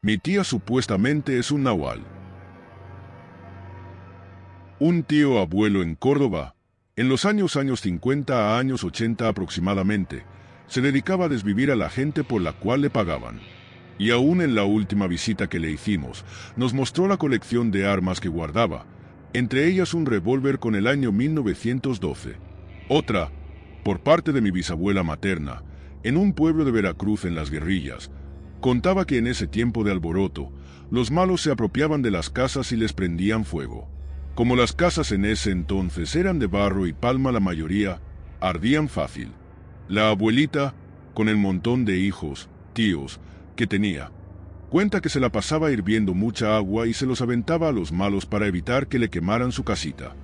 Mi tía supuestamente es un nahual. Un tío abuelo en Córdoba, en los años 50 a años 80 aproximadamente, se dedicaba a desvivir a la gente por la cual le pagaban. Y aún en la última visita que le hicimos, nos mostró la colección de armas que guardaba, entre ellas un revólver con el año 1912. Otra, por parte de mi bisabuela materna, en un pueblo de Veracruz en las guerrillas, contaba que en ese tiempo de alboroto, los malos se apropiaban de las casas y les prendían fuego. Como las casas en ese entonces eran de barro y palma la mayoría, ardían fácil. La abuelita, con el montón de hijos, tíos, que tenía, cuenta que se la pasaba hirviendo mucha agua y se los aventaba a los malos para evitar que le quemaran su casita.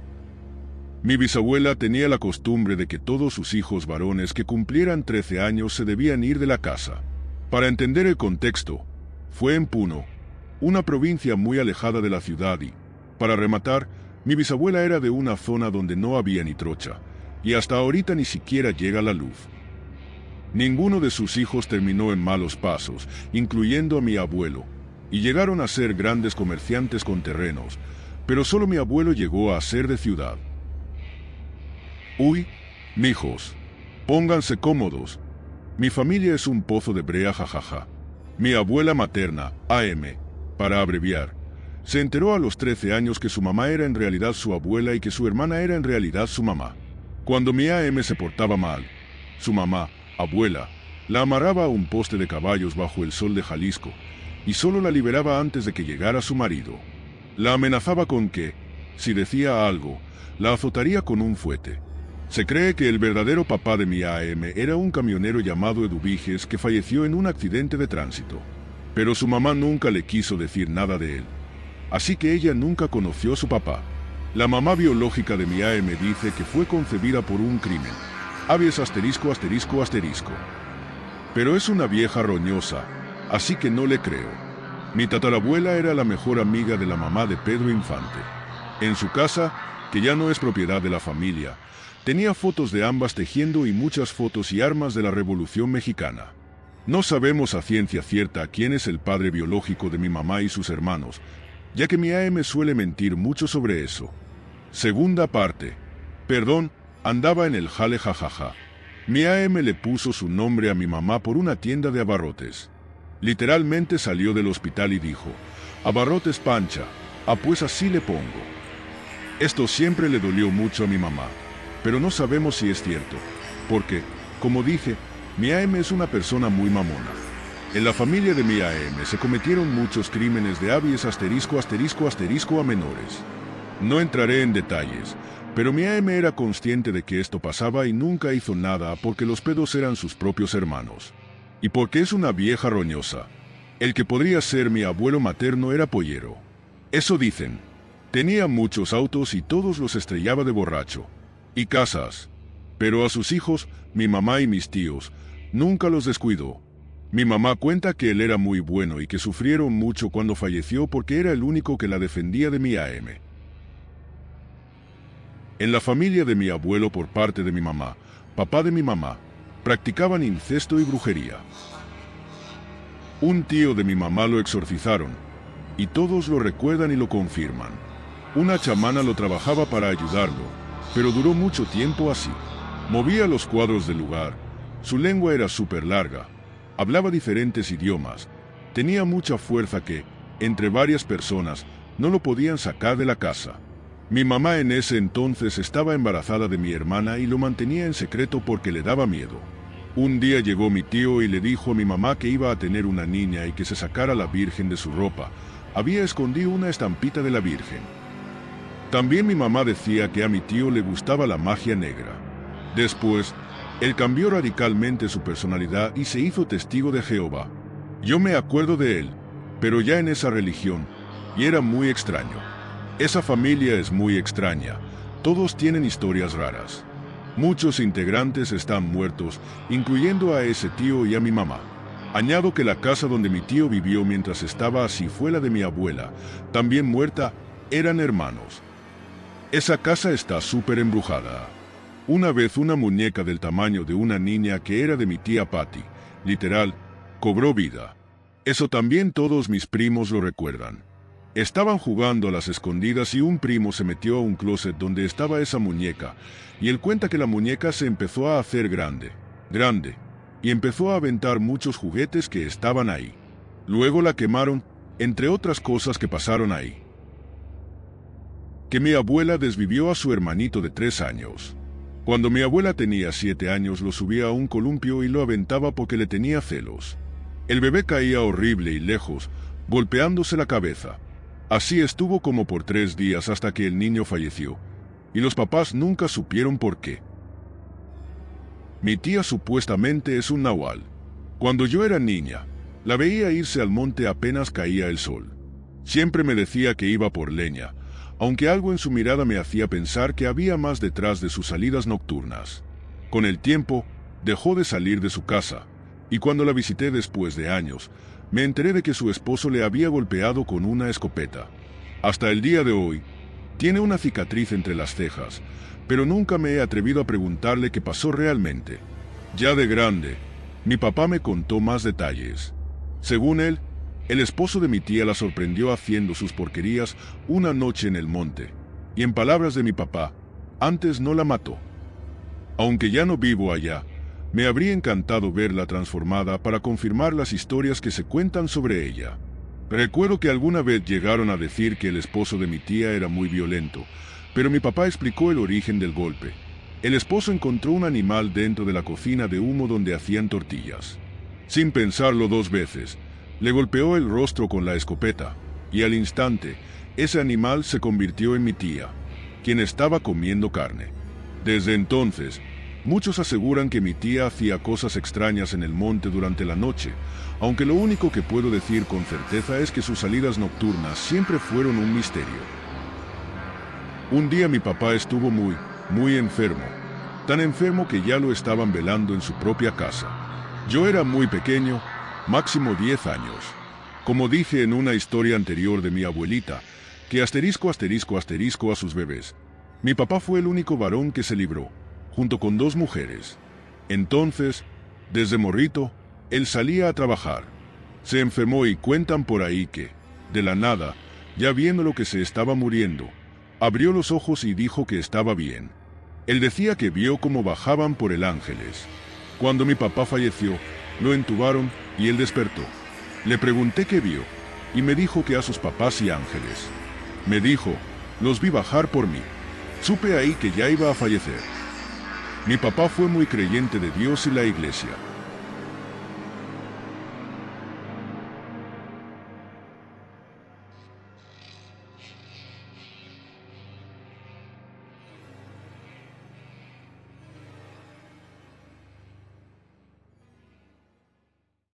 Mi bisabuela tenía la costumbre de que todos sus hijos varones que cumplieran 13 años se debían ir de la casa. Para entender el contexto, fue en Puno, una provincia muy alejada de la ciudad y, para rematar, mi bisabuela era de una zona donde no había ni trocha, y hasta ahorita ni siquiera llega la luz. Ninguno de sus hijos terminó en malos pasos, incluyendo a mi abuelo, y llegaron a ser grandes comerciantes con terrenos, pero solo mi abuelo llegó a ser de ciudad. Uy, mijos, pónganse cómodos. Mi familia es un pozo de brea, jajaja. Mi abuela materna, AM, para abreviar, se enteró a los 13 años que su mamá era en realidad su abuela y que su hermana era en realidad su mamá. Cuando mi AM se portaba mal, su mamá, abuela, la amarraba a un poste de caballos bajo el sol de Jalisco, y solo la liberaba antes de que llegara su marido. La amenazaba con que, si decía algo, la azotaría con un fuete. Se cree que el verdadero papá de mi AM era un camionero llamado Eduviges que falleció en un accidente de tránsito. Pero su mamá nunca le quiso decir nada de él. Así que ella nunca conoció a su papá. La mamá biológica de mi AM dice que fue concebida por un crimen. Abies asterisco asterisco asterisco. Pero es una vieja roñosa, así que no le creo. Mi tatarabuela era la mejor amiga de la mamá de Pedro Infante. En su casa, que ya no es propiedad de la familia, tenía fotos de ambas tejiendo y muchas fotos y armas de la Revolución Mexicana. No sabemos a ciencia cierta quién es el padre biológico de mi mamá y sus hermanos, ya que mi AM suele mentir mucho sobre eso. Segunda parte. Perdón, andaba en el jale jajaja. Mi AM le puso su nombre a mi mamá por una tienda de abarrotes. Literalmente salió del hospital y dijo, abarrotes Pancha, pues así le pongo. Esto siempre le dolió mucho a mi mamá, pero no sabemos si es cierto, porque, como dije, mi AM es una persona muy mamona. En la familia de mi AM se cometieron muchos crímenes de abies asterisco asterisco asterisco a menores. No entraré en detalles, pero mi AM era consciente de que esto pasaba y nunca hizo nada porque los pedos eran sus propios hermanos. Y porque es una vieja roñosa. El que podría ser mi abuelo materno era pollero. Eso dicen. Tenía muchos autos y todos los estrellaba de borracho. Y casas. Pero a sus hijos, mi mamá y mis tíos, nunca los descuidó. Mi mamá cuenta que él era muy bueno y que sufrieron mucho cuando falleció porque era el único que la defendía de mi AM. En la familia de mi abuelo por parte de mi mamá, papá de mi mamá, practicaban incesto y brujería. Un tío de mi mamá lo exorcizaron, y todos lo recuerdan y lo confirman. Una chamana lo trabajaba para ayudarlo, pero duró mucho tiempo así. Movía los cuadros del lugar, su lengua era súper larga, hablaba diferentes idiomas, tenía mucha fuerza que, entre varias personas, no lo podían sacar de la casa. Mi mamá en ese entonces estaba embarazada de mi hermana y lo mantenía en secreto porque le daba miedo. Un día llegó mi tío y le dijo a mi mamá que iba a tener una niña y que se sacara la Virgen de su ropa. Había escondido una estampita de la Virgen. También mi mamá decía que a mi tío le gustaba la magia negra. Después, él cambió radicalmente su personalidad y se hizo testigo de Jehová. Yo me acuerdo de él, pero ya en esa religión, y era muy extraño. Esa familia es muy extraña, todos tienen historias raras. Muchos integrantes están muertos, incluyendo a ese tío y a mi mamá. Añado que la casa donde mi tío vivió mientras estaba así fue la de mi abuela, también muerta, eran hermanos. Esa casa está súper embrujada. Una vez una muñeca del tamaño de una niña que era de mi tía Patty, literal, cobró vida. Eso también todos mis primos lo recuerdan. Estaban jugando a las escondidas y un primo se metió a un closet donde estaba esa muñeca, y él cuenta que la muñeca se empezó a hacer grande, y empezó a aventar muchos juguetes que estaban ahí. Luego la quemaron, entre otras cosas que pasaron ahí. Que mi abuela desvivió a su hermanito de 3 años. Cuando mi abuela tenía 7 años lo subía a un columpio y lo aventaba porque le tenía celos. El bebé caía horrible y lejos, golpeándose la cabeza. Así estuvo como por 3 días hasta que el niño falleció, y los papás nunca supieron por qué. Mi tía supuestamente es un nahual. Cuando yo era niña, la veía irse al monte apenas caía el sol. Siempre me decía que iba por leña, aunque algo en su mirada me hacía pensar que había más detrás de sus salidas nocturnas. Con el tiempo, dejó de salir de su casa, y cuando la visité después de años, me enteré de que su esposo le había golpeado con una escopeta. Hasta el día de hoy, tiene una cicatriz entre las cejas, pero nunca me he atrevido a preguntarle qué pasó realmente. Ya de grande, mi papá me contó más detalles. Según él, el esposo de mi tía la sorprendió haciendo sus porquerías una noche en el monte, y en palabras de mi papá, antes no la mató. Aunque ya no vivo allá, me habría encantado verla transformada para confirmar las historias que se cuentan sobre ella. Recuerdo que alguna vez llegaron a decir que el esposo de mi tía era muy violento, pero mi papá explicó el origen del golpe. El esposo encontró un animal dentro de la cocina de humo donde hacían tortillas. Sin pensarlo 2 veces, le golpeó el rostro con la escopeta, y al instante, ese animal se convirtió en mi tía, quien estaba comiendo carne. Desde entonces, muchos aseguran que mi tía hacía cosas extrañas en el monte durante la noche, aunque lo único que puedo decir con certeza es que sus salidas nocturnas siempre fueron un misterio. Un día mi papá estuvo muy enfermo, tan enfermo que ya lo estaban velando en su propia casa. Yo era muy pequeño, máximo 10 años. Como dije en una historia anterior de mi abuelita, que asterisco a sus bebés, mi papá fue el único varón que se libró, junto con 2 mujeres. Entonces, desde morrito, él salía a trabajar. Se enfermó y cuentan por ahí que, de la nada, ya viendo lo que se estaba muriendo, abrió los ojos y dijo que estaba bien. Él decía que vio cómo bajaban por el Ángeles. Cuando mi papá falleció, lo entubaron y él despertó. Le pregunté qué vio, y me dijo que a sus papás y ángeles. Me dijo, los vi bajar por mí. Supe ahí que ya iba a fallecer. Mi papá fue muy creyente de Dios y la iglesia.